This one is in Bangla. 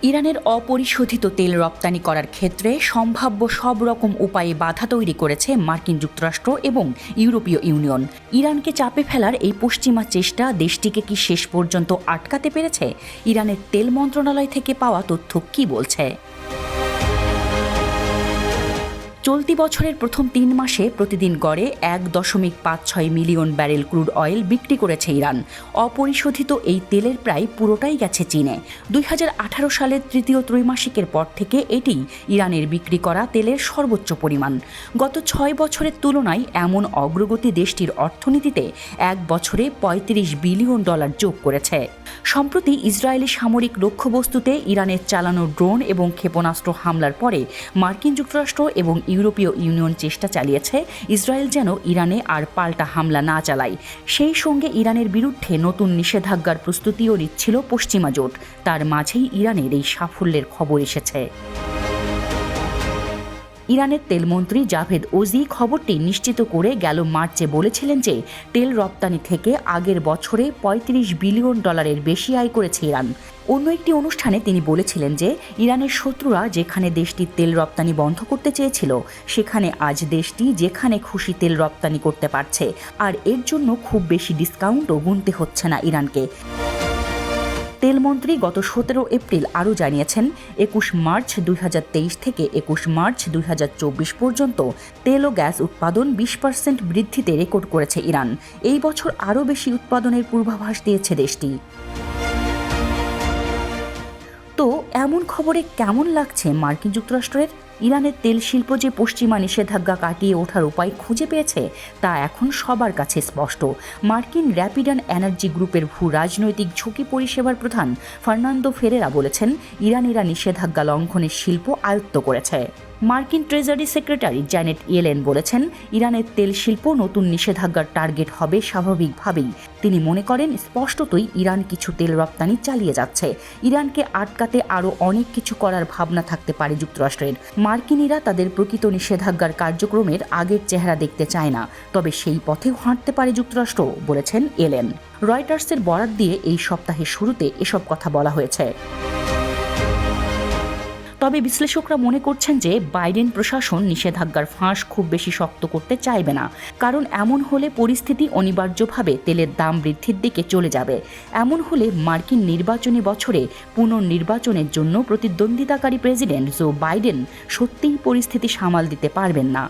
ইরানের অপরিশোধিত তেল রপ্তানি করার ক্ষেত্রে সম্ভাব্য সব রকম উপায়ে বাধা তৈরি করেছে মার্কিন যুক্তরাষ্ট্র এবং ইউরোপীয় ইউনিয়ন। ইরানকে চাপে ফেলার এই পশ্চিমা চেষ্টা দেশটিকে কি শেষ পর্যন্ত আটকাতে পেরেছে? ইরানের তেল মন্ত্রণালয় থেকে পাওয়া তথ্য কি বলছে? চলতি বছরের প্রথম ৩ মাসে প্রতিদিন গড়ে ১.৫৬ মিলিয়ন ব্যারেল ক্রুড অয়েল বিক্রি করেছে ইরান। অপরিশোধিত এই তেলের প্রায় পুরোটাই গেছে চীনে। ২০১৮ সালের তৃতীয় ত্রৈমাসিকের পর থেকে এটি ইরানের বিক্রি করা তেলের সর্বোচ্চ পরিমাণ। গত ৬ বছরের তুলনায় এমন অগ্রগতি দেশটির অর্থনীতিতে এক বছরে $৩৫ বিলিয়ন যোগ করেছে। সম্প্রতি ইসরায়েলি সামরিক লক্ষ্যবস্তুতে ইরানের চালানো ড্রোন এবং ক্ষেপণাস্ত্র হামলার পরে মার্কিন যুক্তরাষ্ট্র এবং ইউরোপীয় ইউনিয়ন চেষ্টা চালিয়েছে ইসরায়েল যেন ইরানে আর পাল্টা হামলা না চালায়। সেই সঙ্গে ইরানের বিরুদ্ধে নতুন নিষেধাজ্ঞার প্রস্তুতিও নিচ্ছিল পশ্চিমা জোট। তার মাঝেই ইরানের এই সাফল্যের খবর এসেছে। ইরানের তেলমন্ত্রী জাভেদ ওজি খবরটি নিশ্চিত করে গেল মার্চে বলেছিলেন যে তেল রপ্তানি থেকে আগের বছরে $৩৫ বিলিয়ন বেশি আয় করেছে ইরান। অন্য একটি অনুষ্ঠানে তিনি বলেছিলেন যে ইরানের শত্রুরা যেখানে দেশটির তেল রপ্তানি বন্ধ করতে চেয়েছিল সেখানে আজ দেশটি যেখানে খুশি তেল রপ্তানি করতে পারছে, আর এর জন্য খুব বেশি ডিসকাউন্টও গুনতে হচ্ছে না ইরানকে। তেলমন্ত্রী গত ১৭ এপ্রিল আরও জানিয়েছেন, ২১ মার্চ ২০২৩ থেকে ২১ মার্চ ২০২৪ পর্যন্ত তেল ও গ্যাস উৎপাদন ২০% বৃদ্ধিতে রেকর্ড করেছে ইরান। এই বছর আরও বেশি উৎপাদনের পূর্বাভাস দিয়েছে দেশটি। তো এমন খবরে কেমন লাগছে মার্কিন যুক্তরাষ্ট্রের? ইরানের তেল শিল্প যে পশ্চিমা নিষেধাজ্ঞা কাটিয়ে ওঠার উপায় খুঁজে পেয়েছে তা এখন সবার কাছে স্পষ্ট। মার্কিন র্যাপিড অ্যান্ড এনার্জি গ্রুপের ভূ রাজনৈতিক ঝুঁকি পরিষেবার প্রধান ফার্নান্দো ফেরেরা বলেছেন, ইরানিরা নিষেধাজ্ঞা লঙ্ঘনের শিল্প আয়ত্ত করেছে। মার্কিন ট্রেজারি সেক্রেটারি জ্যানেট ইয়েলেন বলেছেন, ইরানের তেল শিল্প নতুন নিষেধাজ্ঞার টার্গেট হবে স্বাভাবিকভাবেই। তিনি মনে করেন, স্পষ্টতই ইরান কিছু তেল রপ্তানি চালিয়ে যাচ্ছে। ইরানকে আটকাতে আরও অনেক কিছু করার ভাবনা থাকতে পারে যুক্তরাষ্ট্রের। মার্কিনিরা তাদের প্রকৃত নিষেধাজ্ঞার কার্যক্রমের আগের চেহারা দেখতে চায় না, তবে সেই পথেও হাঁটতে পারে যুক্তরাষ্ট্র, বলেছেন ইয়েলেন। রয়টার্সের বরাত দিয়ে এই সপ্তাহের শুরুতে এসব কথা বলা হয়েছে। তবে বিশ্লেষকরা মনে করছেন যে বাইডেন প্রশাসন নিষেধাজ্ঞার ফাঁস খুব বেশি শক্ত করতে চাইবে না, কারণ এমন হলে পরিস্থিতি অনিবার্যভাবে তেলের দাম বৃদ্ধির দিকে চলে যাবে। এমন হলে মার্কিন নির্বাচনী বছরে পুনর্নির্বাচনের জন্য প্রতিদ্বন্দ্বিতাকারী প্রেসিডেন্ট জো বাইডেন সত্যিই পরিস্থিতি সামাল দিতে পারবেন না।